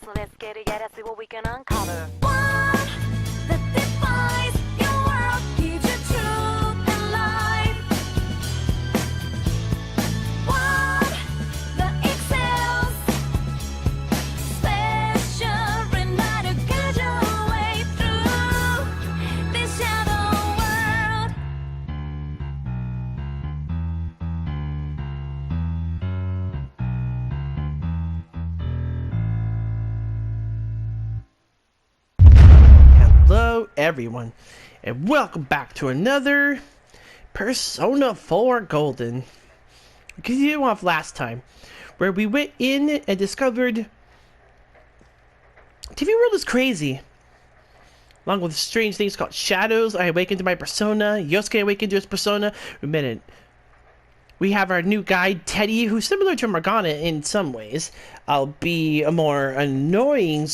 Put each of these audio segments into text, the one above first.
So let's get it, yeah, see what we can uncover. One that defies your world, gives you truth and life. One that excels, special enough to guide your way through this shadow world. Hello everyone, and welcome back to another Persona 4 Golden. Continue off last time, where we went in and discovered TV World is crazy. Along with strange things called shadows, I awakened to my persona, Yosuke awakened to his persona. We have our new guide, Teddy, who's similar to Morgana in some ways. I'll be a more annoying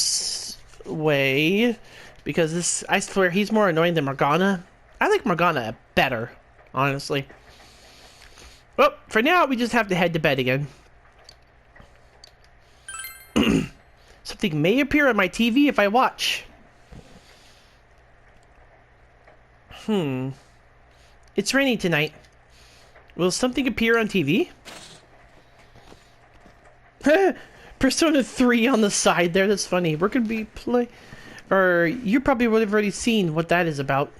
way, because I swear he's more annoying than Morgana. I like Morgana better, honestly. Well, for now, we just have to head to bed again. Something may appear on my TV if I watch. It's raining tonight. Will something appear on TV? Persona 3 on the side there, that's funny. We're gonna be or you probably would have already seen what that is about.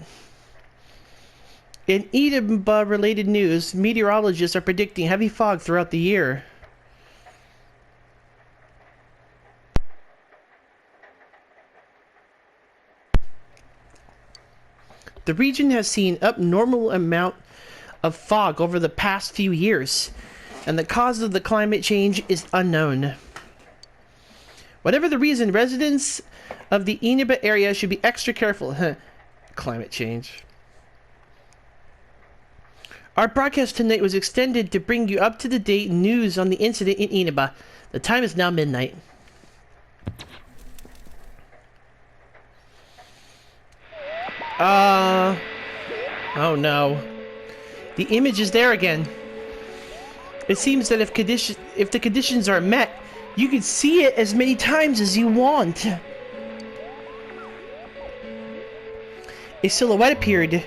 In Edinburgh-related news, meteorologists are predicting heavy fog throughout the year. The region has seen abnormal amount of fog over the past few years, and the cause of the climate change is unknown. Whatever the reason, residents of the Inaba area should be extra careful. Climate change. Our broadcast tonight was extended to bring you up-to-the-date news on the incident in Inaba. The time is now midnight. Oh no. The image is there again. It seems that if the conditions are met, you can see it as many times as you want. A silhouette appeared.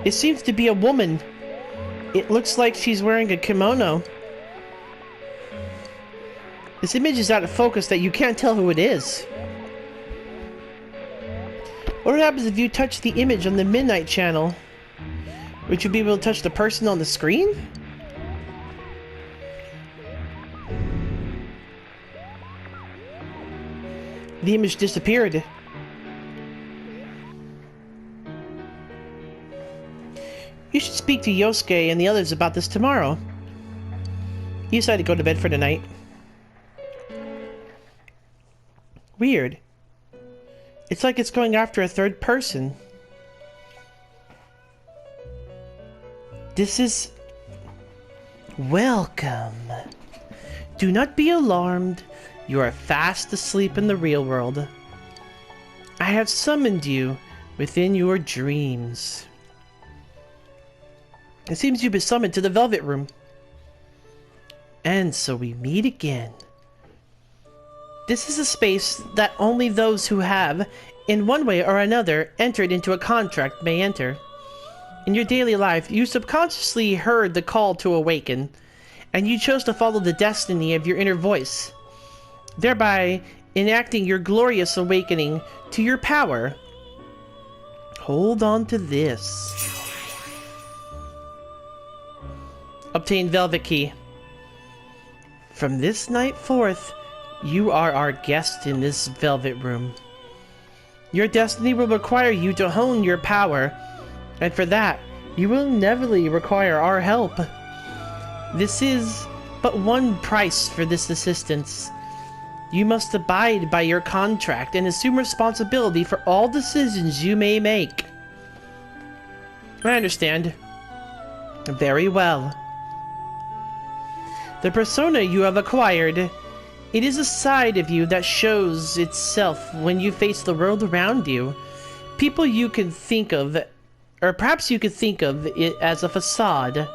It seems to be a woman. It looks like she's wearing a kimono. This image is out of focus that you can't tell who it is. What happens if you touch the image on the Midnight channel? Would you be able to touch the person on the screen? The image disappeared. You should speak to Yosuke and the others about this tomorrow. You decided to go to bed for the night. Weird. It's like it's going after a third person. This is... Welcome. Do not be alarmed. You are fast asleep in the real world. I have summoned you within your dreams. It seems you've been summoned to the Velvet Room. And so we meet again. This is a space that only those who have, in one way or another, entered into a contract may enter. In your daily life, you subconsciously heard the call to awaken, and you chose to follow the destiny of your inner voice, thereby enacting your glorious awakening to your power. Hold on to this. Obtain Velvet Key. From this night forth, you are our guest in this Velvet Room. Your destiny will require you to hone your power, and for that, you will inevitably require our help. This is but one price for this assistance. You must abide by your contract and assume responsibility for all decisions you may make. I understand. Very well. The persona you have acquired, it is a side of you that shows itself when you face the world around you. People you can think of, or perhaps you could think of it as a facade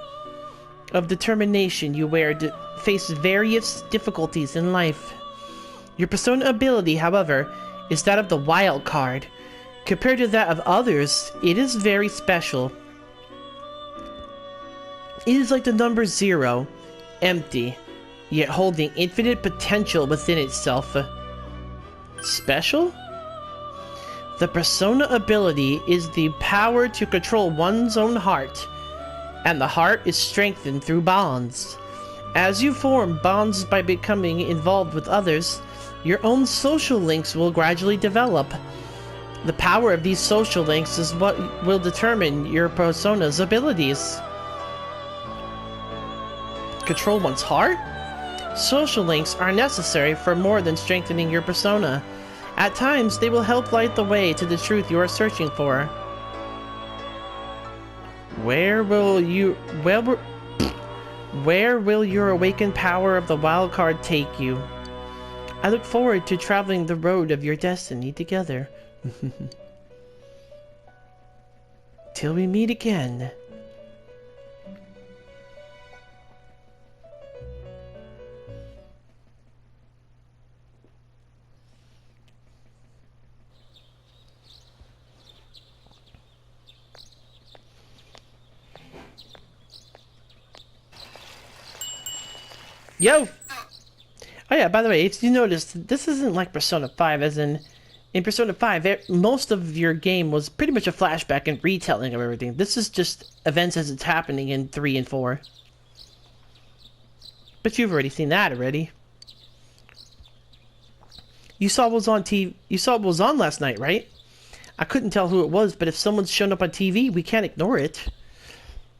of determination you wear to face various difficulties in life. Your persona ability, however, is that of the wild card. Compared to that of others, it is very special. It is like the number 0, empty, yet holding infinite potential within itself. Special? The persona ability is the power to control one's own heart, and the heart is strengthened through bonds. As you form bonds by becoming involved with others, your own social links will gradually develop. The power of these social links is what will determine your persona's abilities. Control one's heart? Social links are necessary for more than strengthening your persona. At times, they will help light the way to the truth you are searching for. Where will your awakened power of the wild card take you? I look forward to traveling the road of your destiny together. Till we meet again. Yo! Oh yeah, by the way, if you noticed, this isn't like Persona 5, as in Persona 5, most of your game was pretty much a flashback and retelling of everything. This is just events as it's happening in 3 and 4. But you've already seen that already. You saw what was on TV. You saw what was on last night, right? I couldn't tell who it was, but if someone's shown up on TV, we can't ignore it.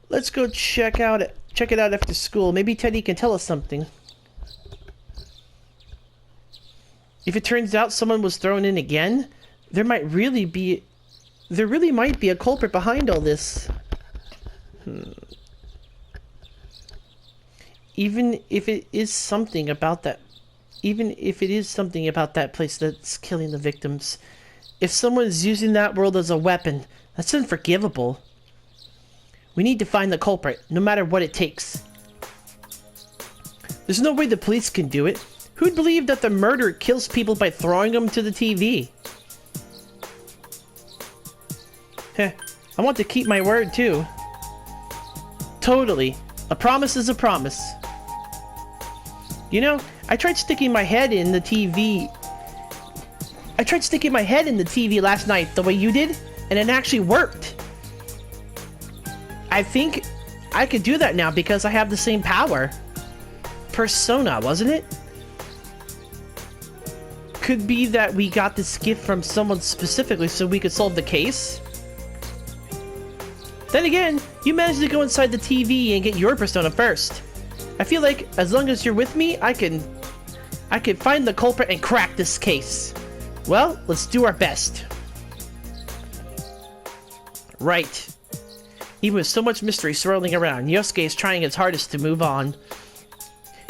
Let's go check it out after school. Maybe Teddy can tell us something. If it turns out someone was thrown in again, there really might be a culprit behind all this. Even if it is something about that place that's killing the victims, if someone's using that world as a weapon, that's unforgivable. We need to find the culprit, no matter what it takes. There's no way the police can do it. Who'd believe that the murderer kills people by throwing them to the TV? Heh, I want to keep my word too. Totally. A promise is a promise. You know, I tried sticking my head in the TV last night the way you did, and it actually worked. I think I could do that now because I have the same power. Persona, wasn't it? Could be that we got this gift from someone specifically so we could solve the case. Then again, you managed to go inside the TV and get your persona first. I feel like as long as you're with me, I can find the culprit and crack this case. Well, let's do our best. Right. Even with so much mystery swirling around, Yosuke is trying his hardest to move on.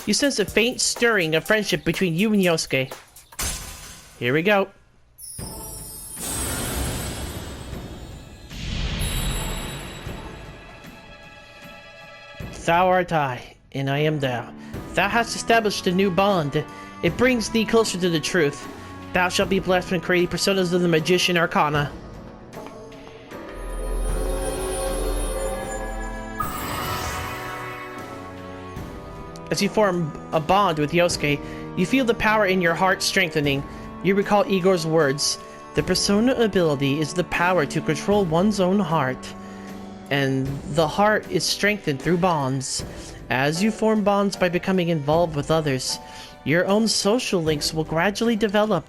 You sense a faint stirring of friendship between you and Yosuke. Here we go. Thou art I, and I am thou. Thou hast established a new bond. It brings thee closer to the truth. Thou shalt be blessed when creating personas of the Magician Arcana. As you form a bond with Yosuke, you feel the power in your heart strengthening. You recall Igor's words. The persona ability is the power to control one's own heart, and the heart is strengthened through bonds. As you form bonds by becoming involved with others, your own social links will gradually develop.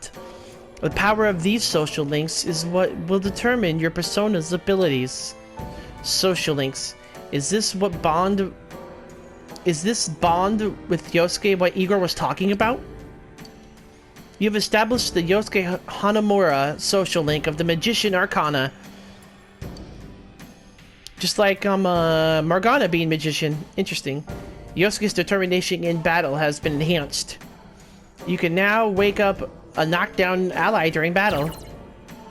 The power of these social links is what will determine your persona's abilities. Social links. Is this bond with Yosuke what Igor was talking about? You've established the Yosuke Hanamura social link of the Magician Arcana. Just like Morgana being magician. Interesting. Yosuke's determination in battle has been enhanced. You can now wake up a knockdown ally during battle.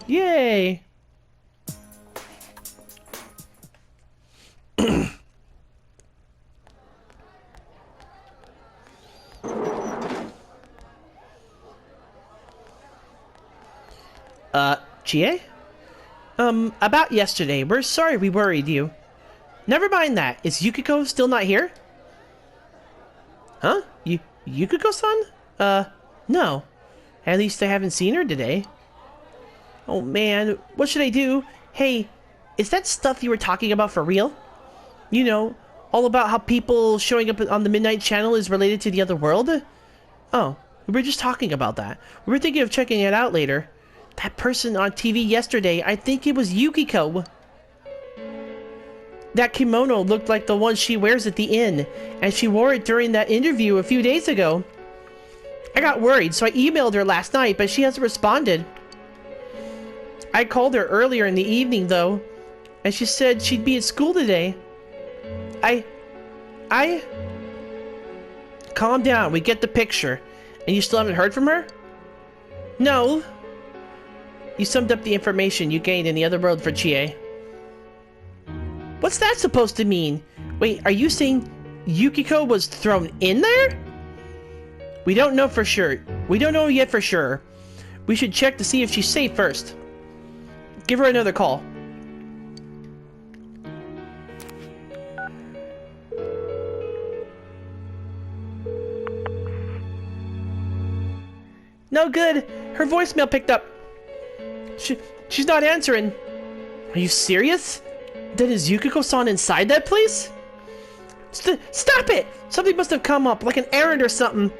Yay! Chie? About yesterday. We're sorry we worried you. Never mind that. Is Yukiko still not here? Huh? Yukiko-san? No. At least I haven't seen her today. Oh man, what should I do? Hey, is that stuff you were talking about for real? You know, all about how people showing up on the Midnight Channel is related to the other world? Oh, we were just talking about that. We were thinking of checking it out later. That person on TV yesterday, I think it was Yukiko. That kimono looked like the one she wears at the inn, and she wore it during that interview a few days ago. I got worried, so I emailed her last night, but she hasn't responded. I called her earlier in the evening, though, and she said she'd be at school today. Calm down, we get the picture. And you still haven't heard from her? No. You summed up the information you gained in the other world for Chie. What's that supposed to mean? Wait, are you saying Yukiko was thrown in there? We don't know for sure. We don't know yet for sure. We should check to see if she's safe first. Give her another call. No good. Her voicemail picked up. She's not answering. Are you serious? Then is Yukiko-san inside that place? Stop it! Something must have come up, like an errand or something.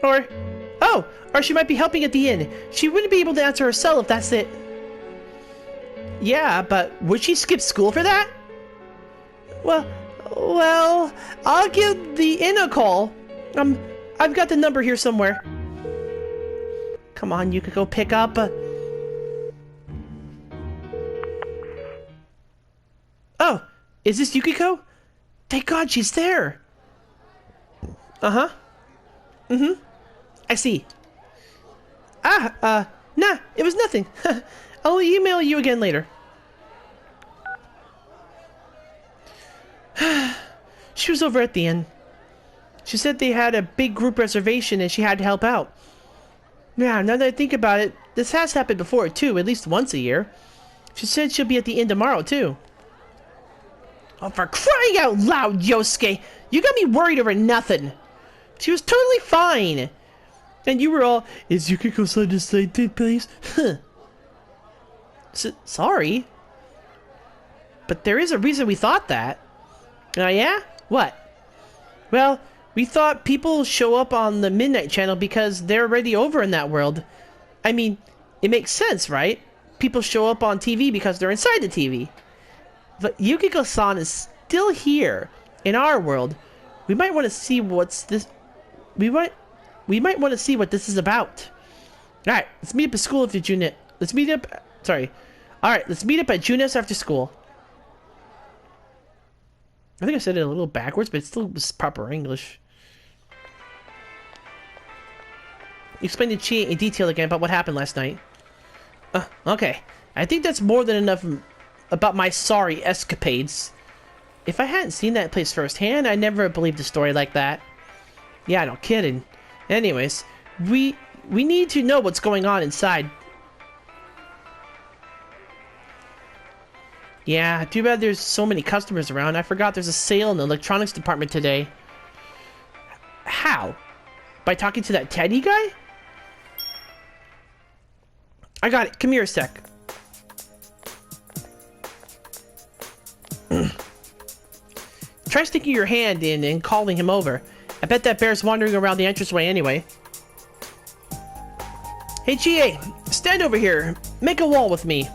Or she might be helping at the inn. She wouldn't be able to answer herself if that's it. Yeah, but would she skip school for that? Well, I'll give the inn a call. I've got the number here somewhere. Come on, Yukiko, pick up. Oh, is this Yukiko? Thank God she's there. Uh-huh. Mm-hmm. I see. Nah, it was nothing. I'll email you again later. She was over at the inn. She said they had a big group reservation and she had to help out. Yeah, now that I think about it, this has happened before too, at least once a year. She said she'll be at the inn tomorrow too. Oh, for crying out loud, Yosuke! You got me worried over nothing. She was totally fine. And you were all, is Yukiko-san inside that place? Huh. Sorry. But there is a reason we thought that. Yeah? What? Well, we thought people show up on the Midnight Channel because they're already over in that world. I mean, it makes sense, right? People show up on TV because they're inside the TV. But Yukiko-san is still here in our world. We might want to see what's this. We might want to see what this is about. All right, let's meet up at school after June. Let's meet up. Sorry. All right, let's meet up at Junes after school. I think I said it a little backwards, but it still was proper English. Explain to Chie in detail again about what happened last night. Okay. I think that's more than enough about my sorry escapades. If I hadn't seen that place firsthand, I never believed a story like that. Yeah, no kidding. Anyways, we need to know what's going on inside. Yeah, too bad there's so many customers around. I forgot there's a sale in the electronics department today. How? By talking to that Teddy guy? I got it. Come here a sec. Try sticking your hand in and calling him over. I bet that bear's wandering around the entranceway anyway. Hey, Chie, stand over here. Make a wall with me.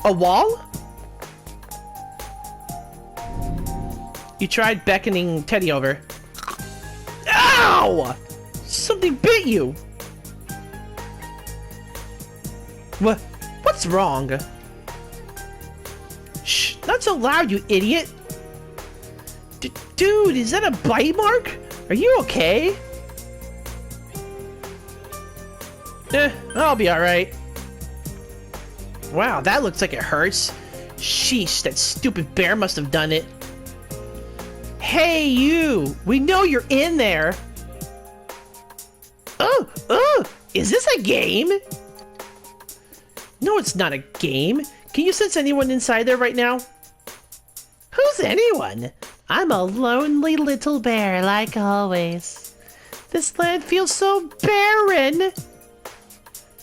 A wall? You tried beckoning Teddy over. Ow! Something bit you! What's wrong? Shh, not so loud, you idiot! Dude, is that a bite mark? Are you okay? I'll be alright. Wow, that looks like it hurts. Sheesh, that stupid bear must have done it. Hey, you! We know you're in there! Is this a game? No, it's not a game. Can you sense anyone inside there right now? Who's anyone? I'm a lonely little bear, like always. This land feels so barren.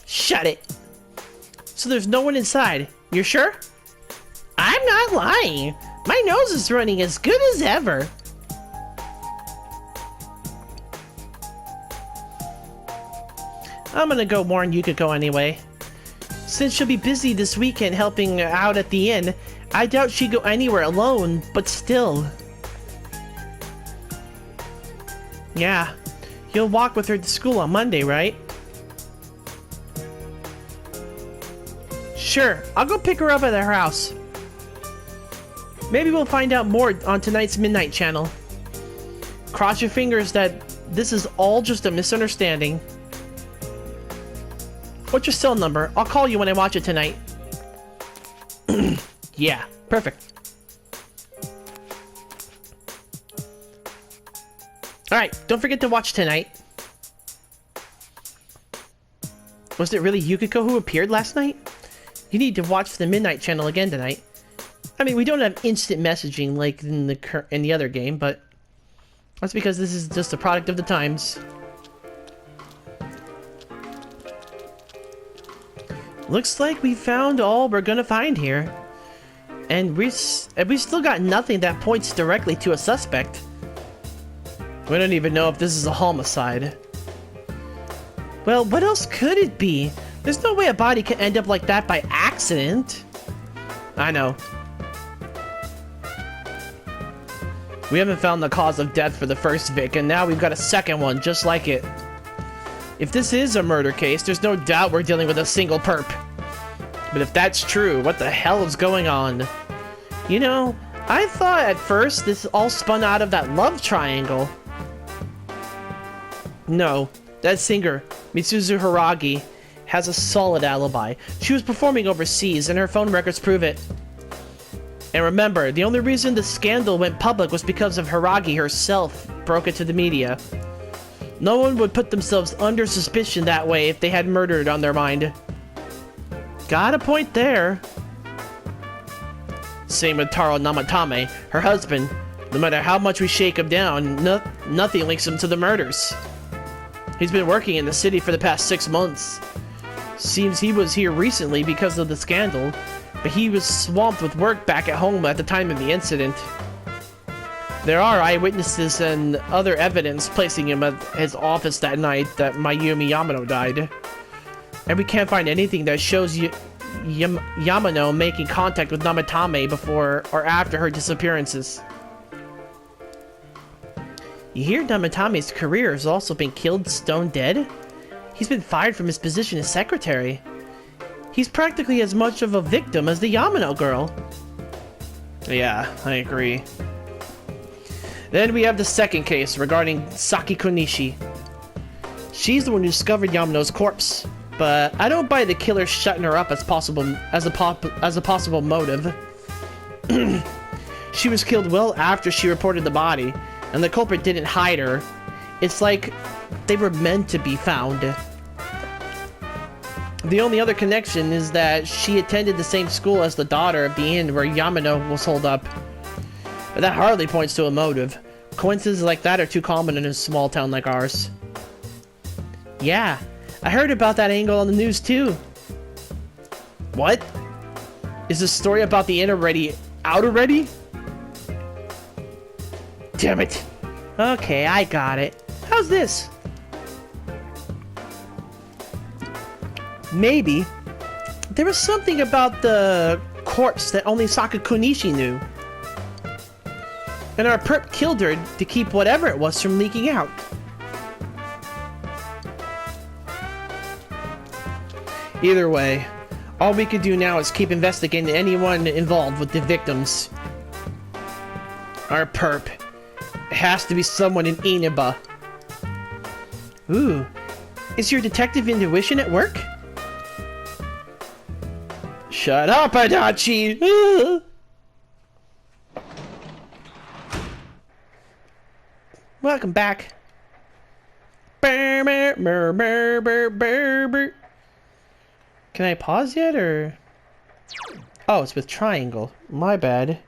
Shut it. So there's no one inside. You're sure? I'm not lying. My nose is running as good as ever. I'm gonna go warn Yukiko anyway. Since she'll be busy this weekend helping out at the inn, I doubt she'd go anywhere alone, but still. Yeah, you'll walk with her to school on Monday, right? Sure, I'll go pick her up at her house. Maybe we'll find out more on tonight's Midnight Channel. Cross your fingers that this is all just a misunderstanding. What's your cell number? I'll call you when I watch it tonight. Yeah, perfect. Alright, don't forget to watch tonight. Was it really Yukiko who appeared last night? You need to watch the Midnight Channel again tonight. I mean, we don't have instant messaging like in the other game, but that's because this is just a product of the times. Looks like we found all we're gonna find here. And we still got nothing that points directly to a suspect. We don't even know if this is a homicide. Well, what else could it be? There's no way a body can end up like that by accident. I know. We haven't found the cause of death for the first Vic, and now we've got a second one just like it. If this is a murder case, there's no doubt we're dealing with a single perp. But if that's true, what the hell is going on? You know, I thought at first this all spun out of that love triangle. No, that singer, Mitsuzu Hiragi, has a solid alibi. She was performing overseas, and her phone records prove it. And remember, the only reason the scandal went public was because of Hiragi herself broke it to the media. No one would put themselves under suspicion that way if they had murdered on their mind. Got a point there. Same with Taro Namatame, her husband. No matter how much we shake him down, nothing links him to the murders. He's been working in the city for the past 6 months. Seems he was here recently because of the scandal, but he was swamped with work back at home at the time of the incident. There are eyewitnesses and other evidence placing him at his office that night that Mayumi Yamano died. And we can't find anything that shows Yamano making contact with Namatame before or after her disappearances. You hear Namatame's career has also been killed stone dead? He's been fired from his position as secretary. He's practically as much of a victim as the Yamano girl. Yeah, I agree. Then we have the second case regarding Saki Konishi. She's the one who discovered Yamano's corpse, but I don't buy the killer shutting her up as a possible motive. She was killed well after she reported the body, and the culprit didn't hide her. It's like they were meant to be found. The only other connection is that she attended the same school as the daughter of the inn where Yamano was holed up. But that hardly points to a motive. Coincidences like that are too common in a small town like ours. Yeah, I heard about that angle on the news too. What? Is the story about the inn out already? Damn it. Okay, I got it. How's this? Maybe there was something about the corpse that only Saki Konishi knew. And our perp killed her to keep whatever it was from leaking out. Either way, all we can do now is keep investigating anyone involved with the victims. Our perp. It has to be someone in Inaba. Ooh, is your detective intuition at work? Shut up, Adachi! Welcome back. Brr, brr, brr, brr, brr. Can I pause yet, or? Oh, it's with triangle. My bad.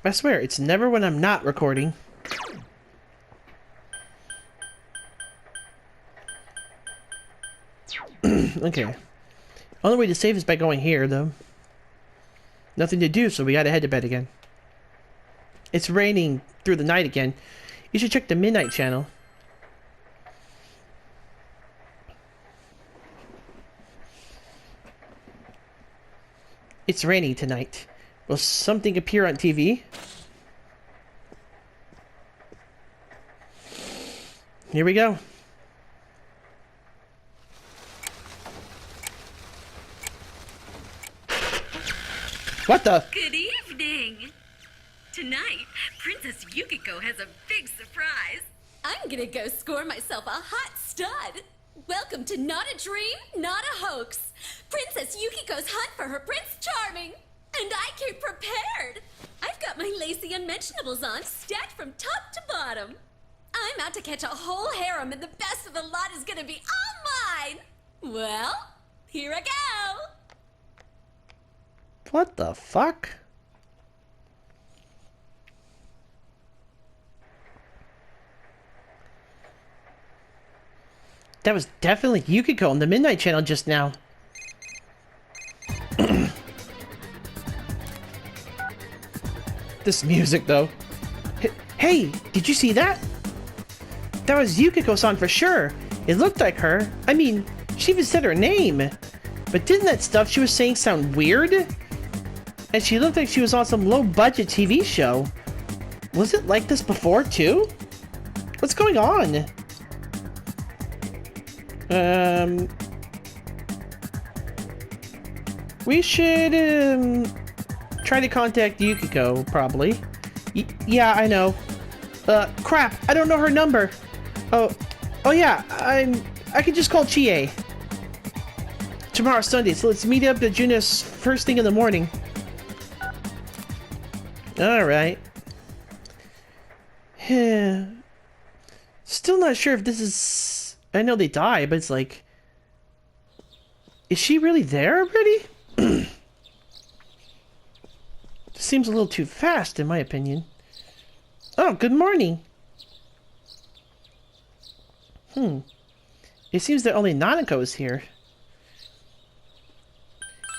I swear, it's never when I'm not recording. Okay. Only way to save is by going here, though. Nothing to do, so we gotta head to bed again. It's raining through the night again. You should check the Midnight Channel. It's raining tonight. Will something appear on TV? Here we go. What the? Good evening. Tonight, Princess Yukiko has a big surprise. I'm gonna go score myself a hot stud. Welcome to Not a Dream, Not a Hoax. Princess Yukiko's hunt for her Prince Charming. And I came prepared. I've got my lacy unmentionables on, stacked from top to bottom. I'm out to catch a whole harem, and the best of the lot is gonna be all mine. Well, here I go. What the fuck? That was definitely Yukiko on the Midnight Channel just now. This music, though. Hey, did you see that? That was Yukiko-san for sure. It looked like her. I mean, she even said her name. But didn't that stuff she was saying sound weird? And she looked like she was on some low-budget TV show. Was it like this before, too? What's going on? We should, try to contact Yukiko, probably. Yeah, I know. Crap, I don't know her number. Oh yeah, I could just call Chie. Tomorrow's Sunday, so let's meet up at Junis first thing in the morning. Alright. Still not sure if this is... I know they die, but it's like... Is she really there already? Seems a little too fast, in my opinion. Oh, good morning. It seems that only Nanako is here.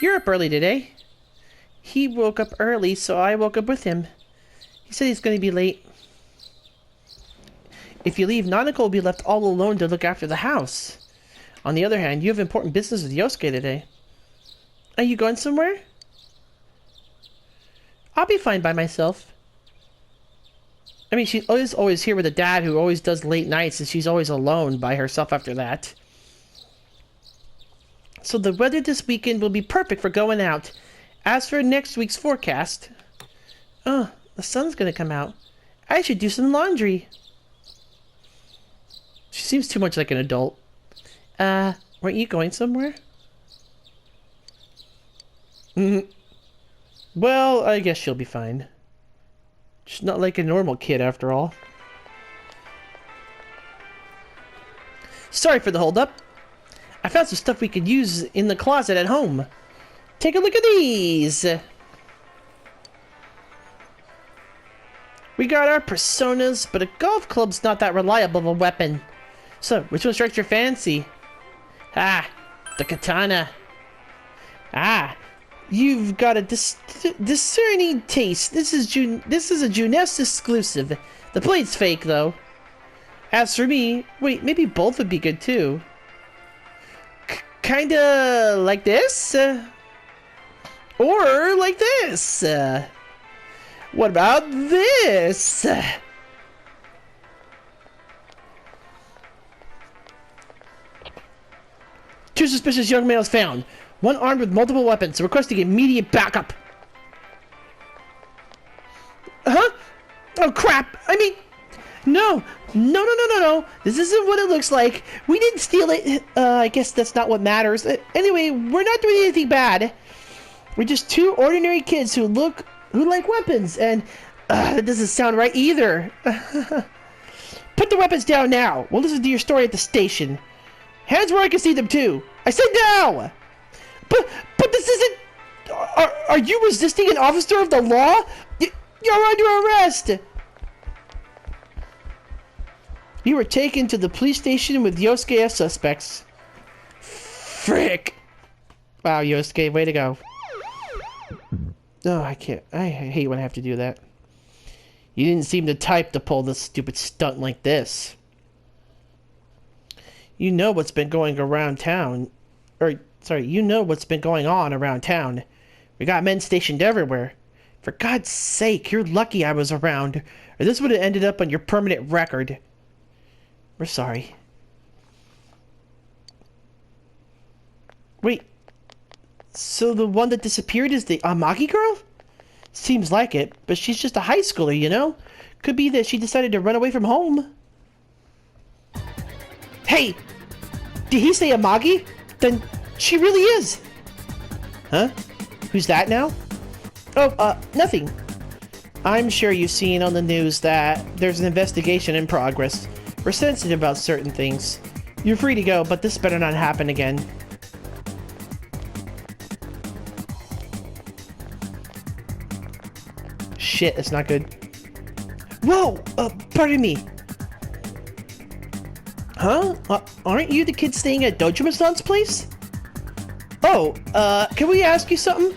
You're up early today. He woke up early, so I woke up with him. He said he's going to be late. If you leave, Nanako will be left all alone to look after the house. On the other hand, you have important business with Yosuke today. Are you going somewhere? I'll be fine by myself. I mean, she's always here with a dad who always does late nights, and she's always alone by herself after that. So the weather this weekend will be perfect for going out. As for next week's forecast... Oh, the sun's gonna come out. I should do some laundry. She seems too much like an adult. Weren't you going somewhere? Well, I guess she'll be fine. She's not like a normal kid, after all. Sorry for the hold-up. I found some stuff we could use in the closet at home. Take a look at these! We got our personas, but a golf club's not that reliable of a weapon. So, which one strikes your fancy? Ah, the katana. Ah, you've got a discerning taste. This is a Junes exclusive. The blade's fake, though. As for me, wait, maybe both would be good, too. Kinda like this? Or like this? What about this? Two suspicious young males found. One armed with multiple weapons, requesting immediate backup. Huh? Oh crap! I mean... No! No! This isn't what it looks like. We didn't steal it. I guess that's not what matters. Anyway, we're not doing anything bad. We're just two ordinary kids who like weapons, and that doesn't sound right either. Put the weapons down now. We'll listen to your story at the station. Hands where I can see them too. I said now. But this isn't. Are you resisting an officer of the law? You're under arrest. You were taken to the police station with Yosuke as suspects. Frick. Wow, Yosuke, way to go. Oh, I can't. I hate when I have to do that. You didn't seem the type to pull this stupid stunt like this. You know what's been going around town. You know what's been going on around town. We got men stationed everywhere. For God's sake, you're lucky I was around, or this would have ended up on your permanent record. We're sorry. Wait. So the one that disappeared is the Amagi girl? Seems like it, but she's just a high schooler, you know? Could be that she decided to run away from home. Hey! Did he say Amagi? Then she really is! Huh? Who's that now? Oh, nothing. I'm sure you've seen on the news that there's an investigation in progress. We're sensitive about certain things. You're free to go, but this better not happen again. Shit, that's not good. Whoa! Pardon me. Huh? Aren't you the kid staying at Dojima-san's place? Oh, can we ask you something?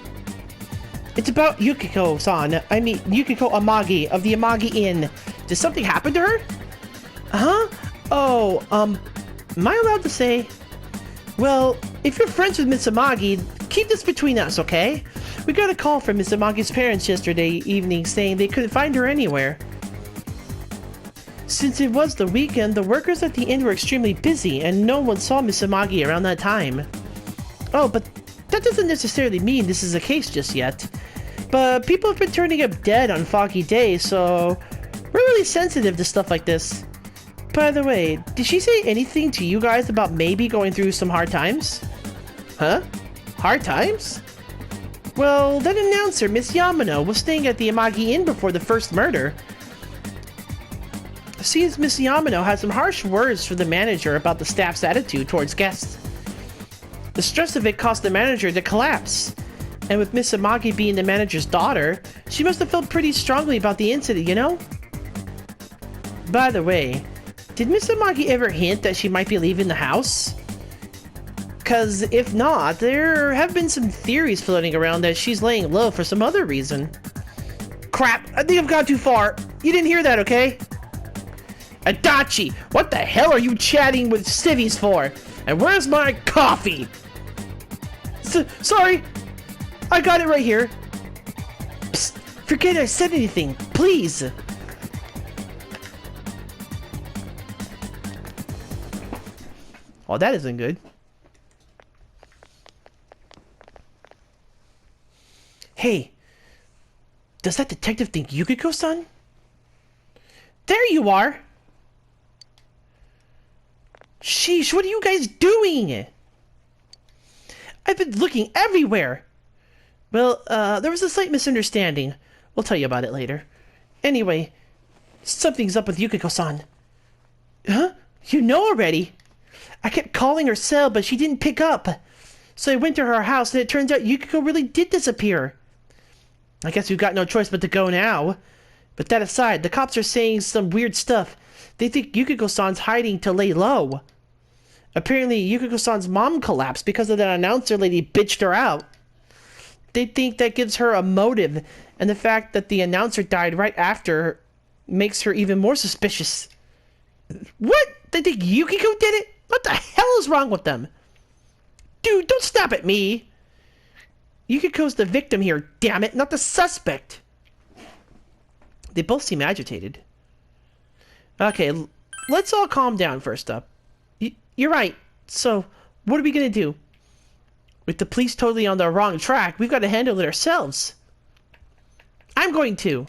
It's about Yukiko-san. I mean, Yukiko Amagi of the Amagi Inn. Did something happen to her? Huh? Oh, am I allowed to say? Well, if you're friends with Miss Amagi, keep this between us, okay? We got a call from Miss Amagi's parents yesterday evening saying they couldn't find her anywhere. Since it was the weekend, the workers at the inn were extremely busy and no one saw Miss Amagi around that time. Oh, but that doesn't necessarily mean this is the case just yet. But people have been turning up dead on foggy days, so we're really sensitive to stuff like this. By the way, did she say anything to you guys about maybe going through some hard times? Huh? Hard times? Well, that announcer, Miss Yamano, was staying at the Amagi Inn before the first murder. Seems Miss Yamano had some harsh words for the manager about the staff's attitude towards guests. The stress of it caused the manager to collapse. And with Miss Amagi being the manager's daughter, she must have felt pretty strongly about the incident, you know? By the way, did Miss Amagi ever hint that she might be leaving the house? Cause if not, there have been some theories floating around that she's laying low for some other reason. Crap, I think I've gone too far. You didn't hear that, okay? Adachi, what the hell are you chatting with civvies for? And where's my coffee? Sorry, I got it right here. Psst, forget I said anything, please. Oh, that isn't good. Hey, does that detective think Yukiko-san? There you are! Sheesh, what are you guys doing? I've been looking everywhere! Well, there was a slight misunderstanding. We'll tell you about it later. Anyway, something's up with Yukiko-san. Huh? You know already? I kept calling her cell, but she didn't pick up. So I went to her house, and it turns out Yukiko really did disappear. I guess we've got no choice but to go now. But that aside, the cops are saying some weird stuff. They think Yukiko-san's hiding to lay low. Apparently, Yukiko-san's mom collapsed because of that announcer lady bitched her out. They think that gives her a motive, and the fact that the announcer died right after makes her even more suspicious. What? They think Yukiko did it? What the hell is wrong with them? Dude, don't snap at me! Yukiko's the victim here, damn it, not the suspect! They both seem agitated. Okay, let's all calm down first up. You're right. So, what are we gonna do? With the police totally on the wrong track, we've got to handle it ourselves. I'm going to.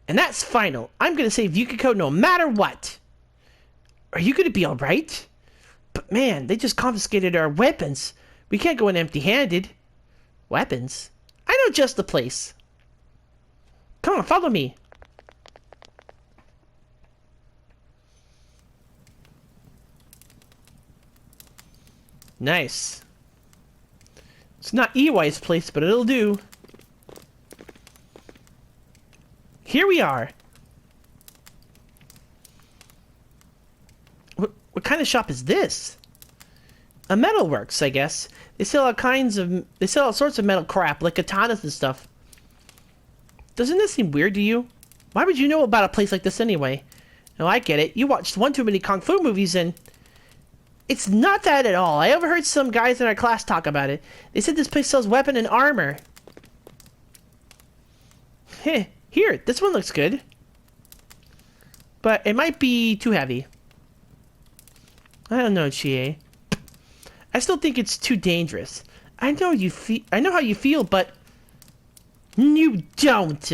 And that's final. I'm gonna save Yukiko no matter what. Are you gonna be alright? But man, they just confiscated our weapons. We can't go in empty-handed. Weapons? I know just the place. Come on, follow me. Nice. It's not Ewi's place, but it'll do. Here we are. What kind of shop is this? A metalworks, I guess. They sell all sorts of metal crap, like katanas and stuff. Doesn't this seem weird to you? Why would you know about a place like this anyway? No, I get it. You watched one too many kung fu movies and... It's not that at all. I overheard some guys in our class talk about it. They said this place sells weapon and armor. Heh, here, this one looks good. But it might be too heavy. I don't know, Chie. I still think it's too dangerous. I know how you feel, but you don't.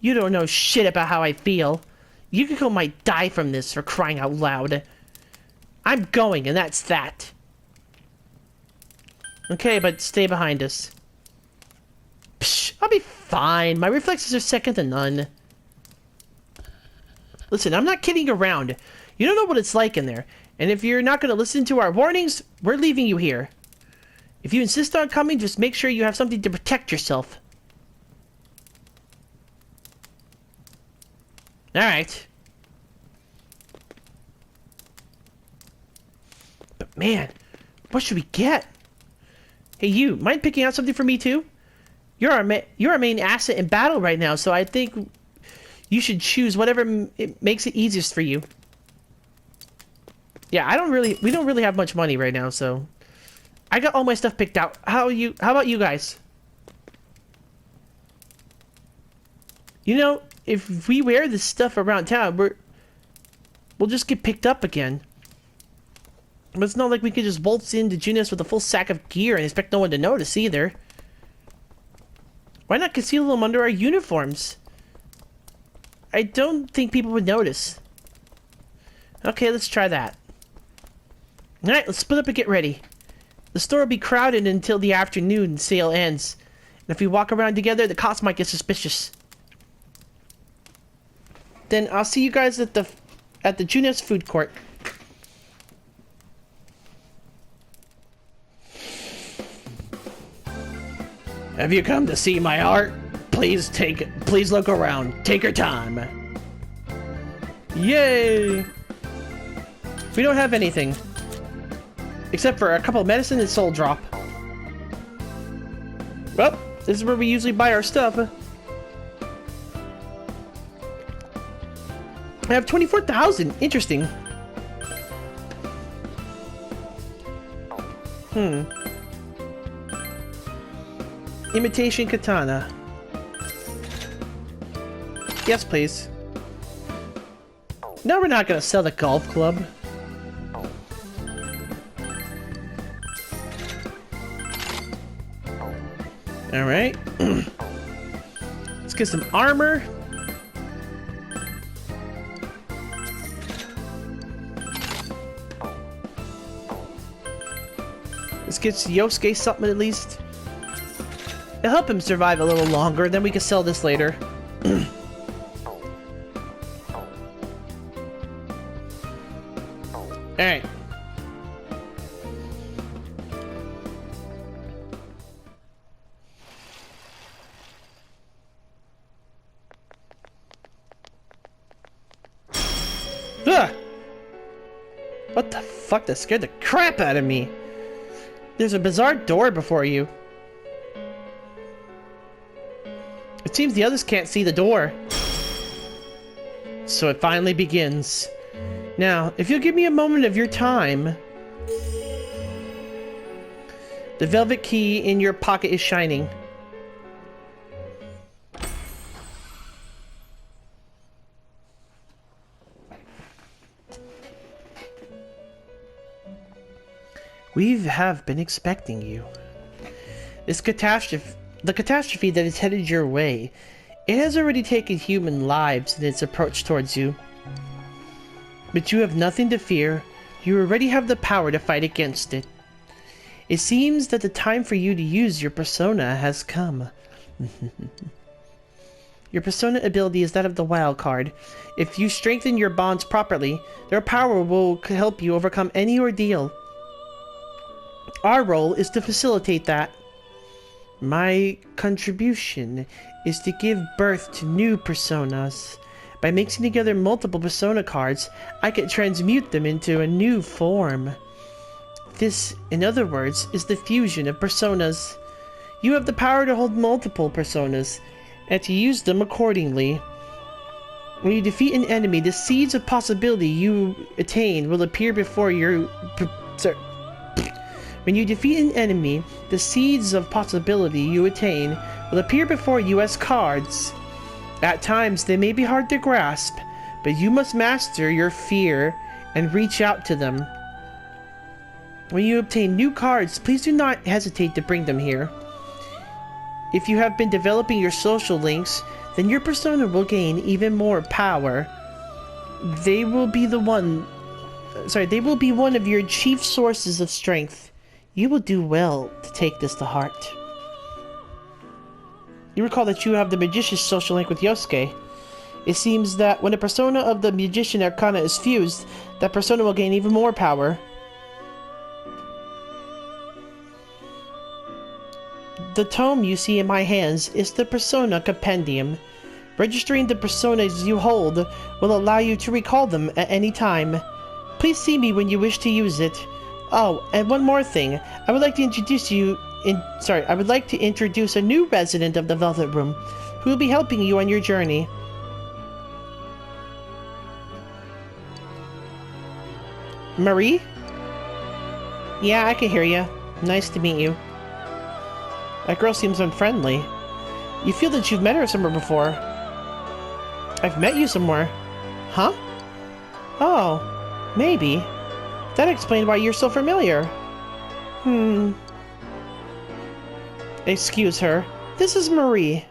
You don't know shit about how I feel. Yukiko might die from this, for crying out loud. I'm going, and that's that. Okay, but stay behind us. Psh, I'll be fine. My reflexes are second to none. Listen, I'm not kidding around. You don't know what it's like in there. And if you're not going to listen to our warnings, we're leaving you here. If you insist on coming, just make sure you have something to protect yourself. Alright. But man, what should we get? Hey you, mind picking out something for me too? You're our main asset in battle right now, so I think you should choose whatever makes it easiest for you. Yeah, we don't really have much money right now, so I got all my stuff picked out. How about you guys? You know, if we wear this stuff around town, we'll just get picked up again. But it's not like we could just waltz into Junes with a full sack of gear and expect no one to notice either. Why not conceal them under our uniforms? I don't think people would notice. Okay, let's try that. Alright, let's split up and get ready. The store will be crowded until the afternoon sale ends. And if we walk around together, the cops might get suspicious. Then I'll see you guys at the Junes food court. Have you come to see my art? Please look around. Take your time. Yay! We don't have anything. Except for a couple of medicine and soul drop. Well, this is where we usually buy our stuff. I have 24,000. Interesting. Imitation katana. Yes, please. No, we're not gonna sell the golf club. Alright. Let's get some armor. Let's get Yosuke something at least. It'll help him survive a little longer, then we can sell this later. Alright. Ugh! What the fuck? That scared the crap out of me. There's a bizarre door before you. It seems the others can't see the door. So it finally begins. Now, if you'll give me a moment of your time... The velvet key in your pocket is shining. We have been expecting you. The catastrophe that is headed your way, it has already taken human lives in its approach towards you. But you have nothing to fear. You already have the power to fight against it. It seems that the time for you to use your persona has come. Your persona ability is that of the wild card. If you strengthen your bonds properly, their power will help you overcome any ordeal. Our role is to facilitate that. My contribution is to give birth to new personas. By mixing together multiple persona cards, I can transmute them into a new form. This, in other words, is the fusion of personas. You have the power to hold multiple personas, and to use them accordingly. When you defeat an enemy, the seeds of possibility you attain will appear before your... When you defeat an enemy, the seeds of possibility you attain will appear before you as cards. At times, they may be hard to grasp, but you must master your fear and reach out to them. When you obtain new cards, please do not hesitate to bring them here. If you have been developing your social links, then your persona will gain even more power. They will be one of your chief sources of strength. You will do well to take this to heart. You recall that you have the Magician's social link with Yosuke. It seems that when a persona of the Magician Arcana is fused, that persona will gain even more power. The tome you see in my hands is the Persona Compendium. Registering the personas you hold will allow you to recall them at any time. Please see me when you wish to use it. Oh, and one more thing. I would like to introduce a new resident of the Velvet Room, who will be helping you on your journey. Marie? Yeah, I can hear you. Nice to meet you. That girl seems unfriendly. You feel that you've met her somewhere before. I've met you somewhere. Huh? Oh, maybe. That explains why you're so familiar. Excuse her. This is Marie.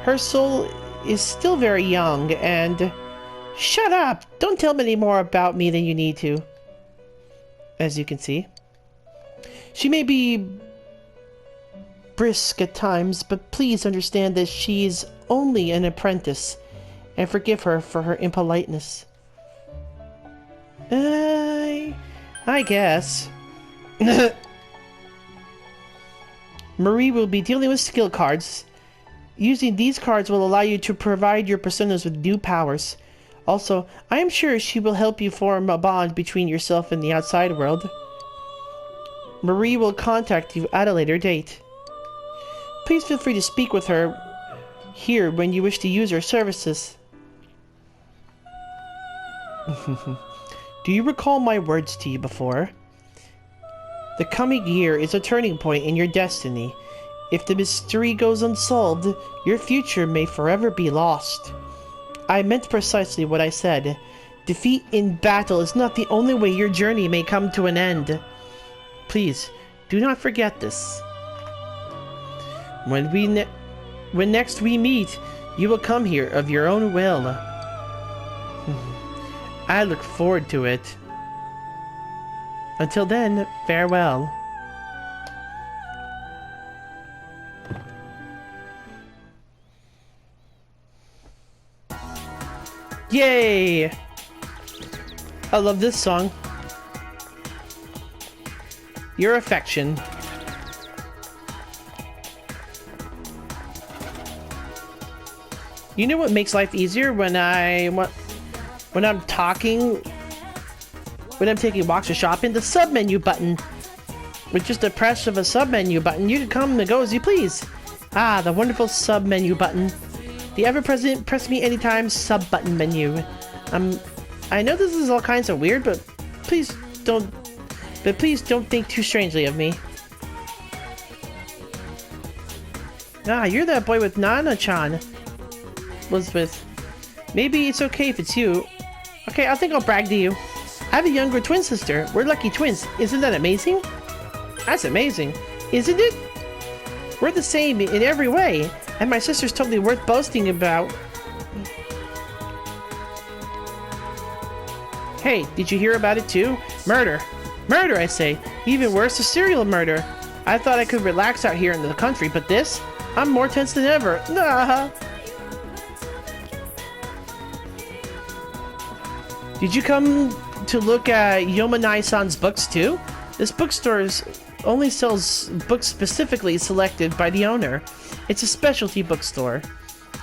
Her soul is still very young and... Shut up! Don't tell me any more about me than you need to. As you can see. She may be brisk at times, but please understand that she's only an apprentice, and forgive her for her impoliteness. I guess. Marie will be dealing with skill cards. Using these cards will allow you to provide your personas with new powers. Also, I am sure she will help you form a bond between yourself and the outside world. Marie will contact you at a later date. Please feel free to speak with her here when you wish to use her services. Do you recall my words to you before? The coming year is a turning point in your destiny. If the mystery goes unsolved, your future may forever be lost. I meant precisely what I said. Defeat in battle is not the only way your journey may come to an end. Please, do not forget this. When next we meet, you will come here of your own will. I look forward to it. Until then, farewell. Yay! I love this song. Your affection. You know what makes life easier when I'm taking walks or shopping? The sub-menu button. With just a press of a sub-menu button, you can come and go as you please. Ah, the wonderful sub-menu button. The ever-present press me anytime sub-button menu. I know this is all kinds of weird, but please don't think too strangely of me. Ah, you're that boy with Nana-chan was with. Maybe it's okay if it's you. Okay, I think I'll brag to you. I have a younger twin sister. We're lucky twins. Isn't that amazing? That's amazing. Isn't it? We're the same in every way. And my sister's totally worth boasting about. Hey, did you hear about it too? Murder. Murder, I say. Even worse, a serial murder. I thought I could relax out here in the country, but this? I'm more tense than ever. Nah. Did you come to look at Yomanai-san's books too? This bookstore only sells books specifically selected by the owner. It's a specialty bookstore.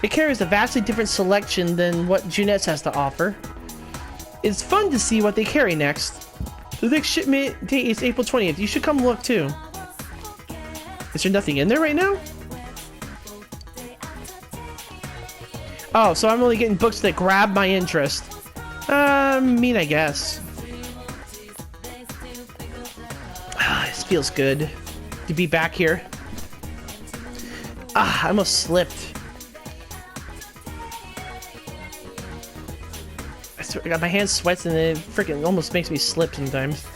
It carries a vastly different selection than what Junette's has to offer. It's fun to see what they carry next. The next shipment date is April 20th. You should come look too. Is there nothing in there right now? Oh, so I'm only getting books that grab my interest. I guess. This feels good to be back here. I almost slipped. I swear, my hand sweats and it freaking almost makes me slip sometimes.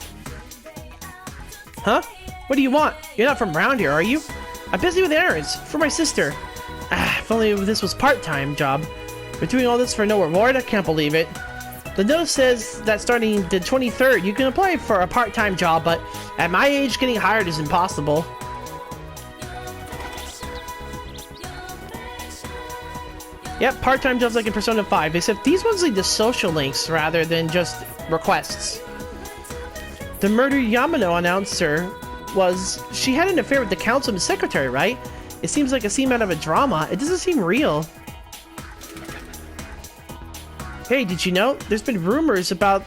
Huh? What do you want? You're not from around here, are you? I'm busy with errands for my sister. If only this was part-time job. We're doing all this for no reward? I can't believe it. The notice says that starting the 23rd, you can apply for a part-time job, but at my age, getting hired is impossible. Yep, part-time jobs like in Persona 5, except these ones lead to social links rather than just requests. The murder Yamano announcer was... She had an affair with the councilman's secretary, right? It seems like a scene out of a drama. It doesn't seem real. Hey, did you know? There's been rumors forever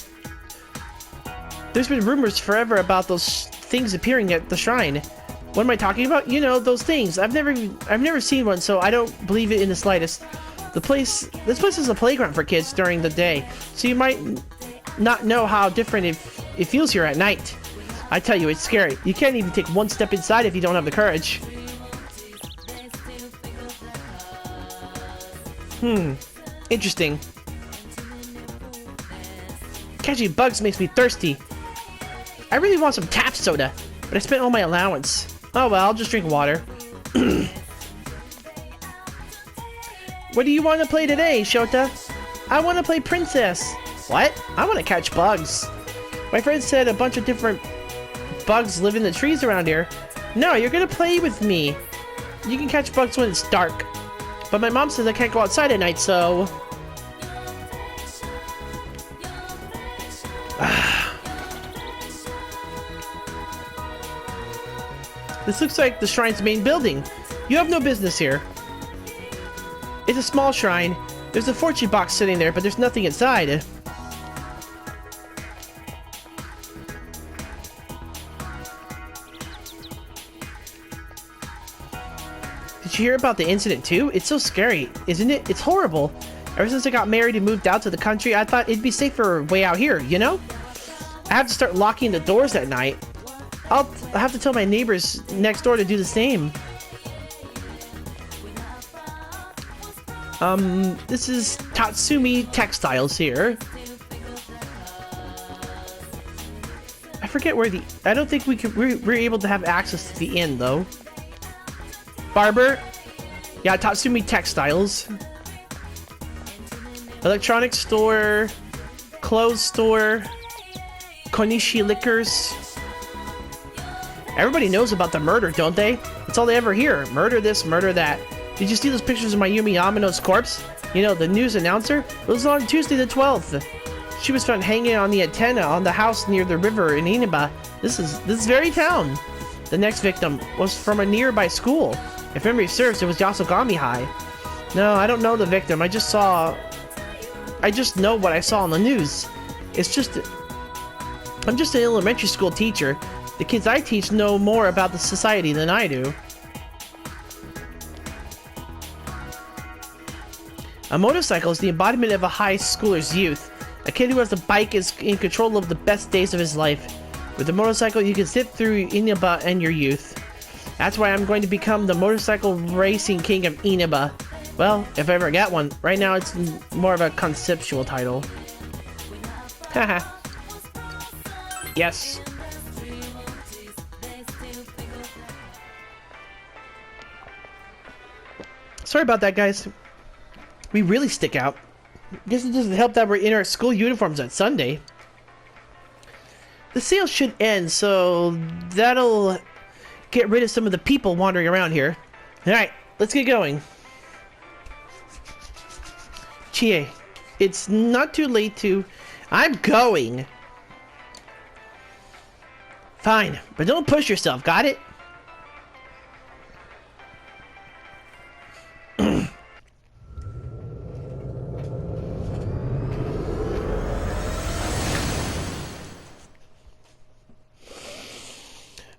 about those things appearing at the shrine. What am I talking about? You know, those things. I've never seen one, so I don't believe it in the slightest. This place is a playground for kids during the day, so you might not know how different it feels here at night. I tell you, it's scary. You can't even take one step inside if you don't have the courage. Interesting. Catching bugs makes me thirsty. I really want some tap soda, but I spent all my allowance. Oh well, I'll just drink water. What do you want to play today, Shota? I want to play Princess. What? I want to catch bugs. My friend said a bunch of different bugs live in the trees around here. No, you're gonna play with me. You can catch bugs when it's dark. But my mom says I can't go outside at night, so... This looks like the shrine's main building. You have no business here. It's a small shrine. There's a fortune box sitting there, but there's nothing inside. Did you hear about the incident too? It's so scary, isn't it? It's horrible. Ever since I got married and moved out to the country, I thought it'd be safer way out here, you know? I have to start locking the doors at night. I'll have to tell my neighbors next door to do the same. This is Tatsumi Textiles here. I forget where I don't think we're able to have access to the inn though. Barber. Yeah, Tatsumi Textiles. Electronics store. Clothes store. Konishi Liquors. Everybody knows about the murder, don't they? It's all they ever hear. Murder this, murder that. Did you see those pictures of Mayumi Yamano's corpse? You know, the news announcer? It was on Tuesday the 12th. She was found hanging on the antenna on the house near the river in Inaba. This very town. The next victim was from a nearby school. If memory serves, it was Yasogami High. No, I don't know the victim. I just know what I saw on the news. I'm just an elementary school teacher. The kids I teach know more about the society than I do. A motorcycle is the embodiment of a high schooler's youth. A kid who has a bike is in control of the best days of his life. With a motorcycle, you can zip through Inaba and your youth. That's why I'm going to become the motorcycle racing king of Inaba. Well, if I ever get one. Right now, it's more of a conceptual title. Haha. Yes. Sorry about that, guys. We really stick out. Guess it doesn't help that we're in our school uniforms on Sunday. The sale should end, so that'll get rid of some of the people wandering around here. Alright, let's get going. Chie, it's not too late to... I'm going! Fine, but don't push yourself, got it?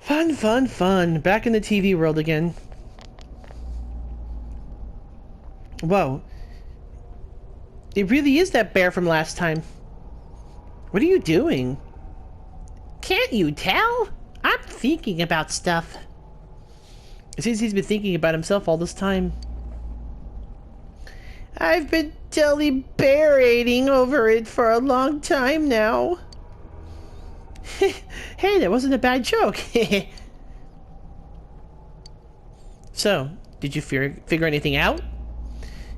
Fun, fun, fun. Back in the TV world again. Whoa. It really is that bear from last time. What are you doing? Can't you tell? I'm thinking about stuff. It seems he's been thinking about himself all this time. I've been deliberating over it for a long time now. Hey, that wasn't a bad joke. So, did you figure anything out?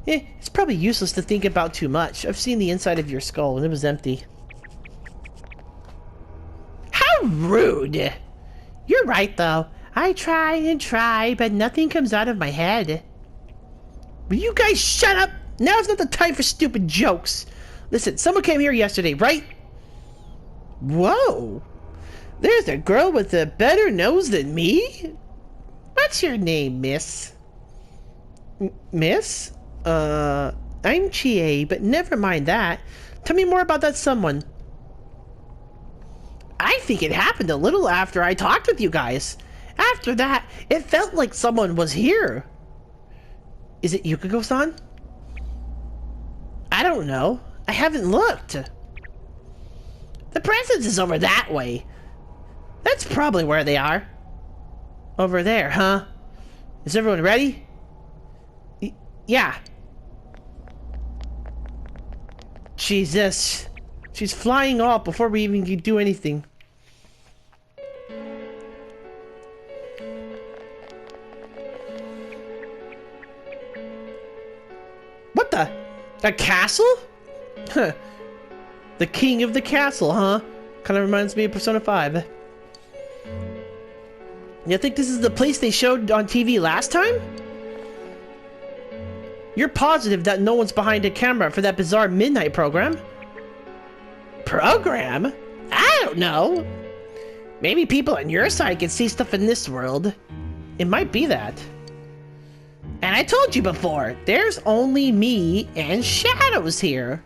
It's probably useless to think about too much. I've seen the inside of your skull and it was empty. How rude! You're right though. I try and try, but nothing comes out of my head. Will you guys shut up? Now's not the time for stupid jokes. Listen, someone came here yesterday, right? Whoa! There's a girl with a better nose than me? What's your name, miss? Miss? I'm Chie, but never mind that. Tell me more about that someone. I think it happened a little after I talked with you guys. After that, it felt like someone was here. Is it Yukiko-san? I don't know. I haven't looked. The presence is over that way. That's probably where they are. Over there, huh? Is everyone ready? Yeah. Jesus. She's flying off before we even can do anything. What the? A castle? Huh. The king of the castle, huh? Kind of reminds me of Persona 5. You think this is the place they showed on TV last time? You're positive that no one's behind a camera for that bizarre midnight program? Program? I don't know. Maybe people on your side can see stuff in this world. It might be that. And I told you before, there's only me and Shadows here.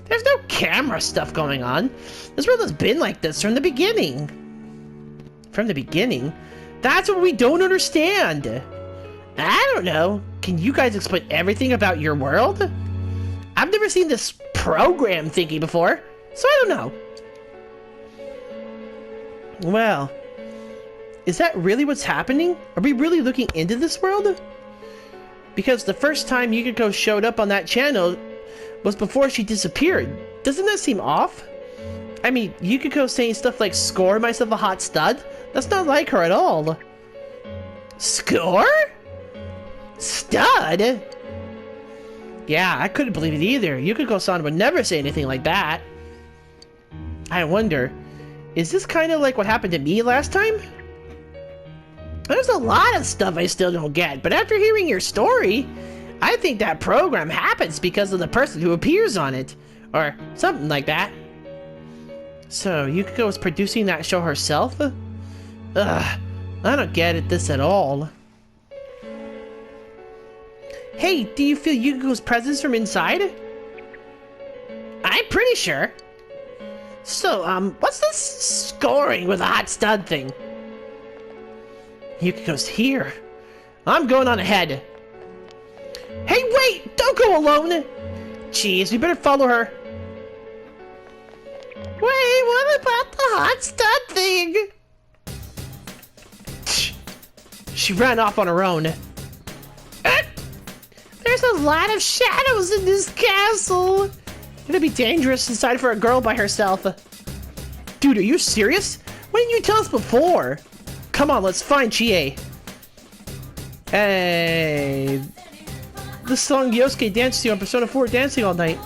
There's no camera stuff going on. This world has been like this from the beginning. From the beginning? That's what we don't understand. I don't know. Can you guys explain everything about your world? I've never seen this program thingy before, so I don't know. Well, is that really what's happening? Are we really looking into this world? Because the first time Yukiko showed up on that channel was before she disappeared. Doesn't that seem off? I mean, Yukiko saying stuff like, score myself a hot stud? That's not like her at all. Score? Stud? Yeah, I couldn't believe it either. Yukiko-san would never say anything like that. I wonder, is this kind of like what happened to me last time? There's a lot of stuff I still don't get, but after hearing your story, I think that program happens because of the person who appears on it. Or something like that. So, Yukiko is producing that show herself? Ugh, I don't get this at all. Hey, do you feel Yukiko's presence from inside? I'm pretty sure. So, what's this scoring with a hot stud thing? Yukiko's here. I'm going on ahead. Hey, wait! Don't go alone! Jeez, we better follow her. Wait, what about the hot stud thing? She ran off on her own. There's a lot of shadows in this castle. It'd be dangerous inside for a girl by herself. Dude, are you serious? Why didn't you tell us before? Come on, let's find Chie. Hey. The song Yosuke danced to on Persona 4 Dancing All Night.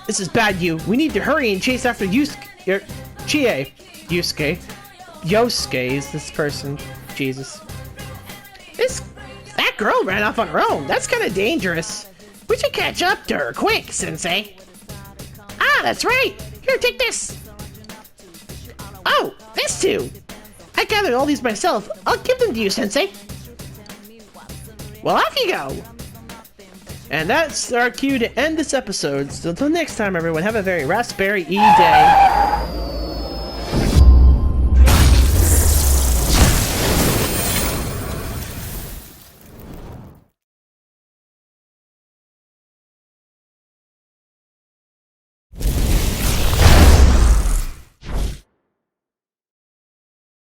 This is bad, you. We need to hurry and chase after Yusuke. Chie. Yusuke. Yosuke is this person. Jesus. That girl ran off on her own. That's kind of dangerous. We should catch up to her quick, Sensei. Ah, that's right. Here, take this. Oh, this too. I gathered all these myself. I'll give them to you, Sensei. Well, off you go. And that's our cue to end this episode. So until next time, everyone, have a very raspberry-y day.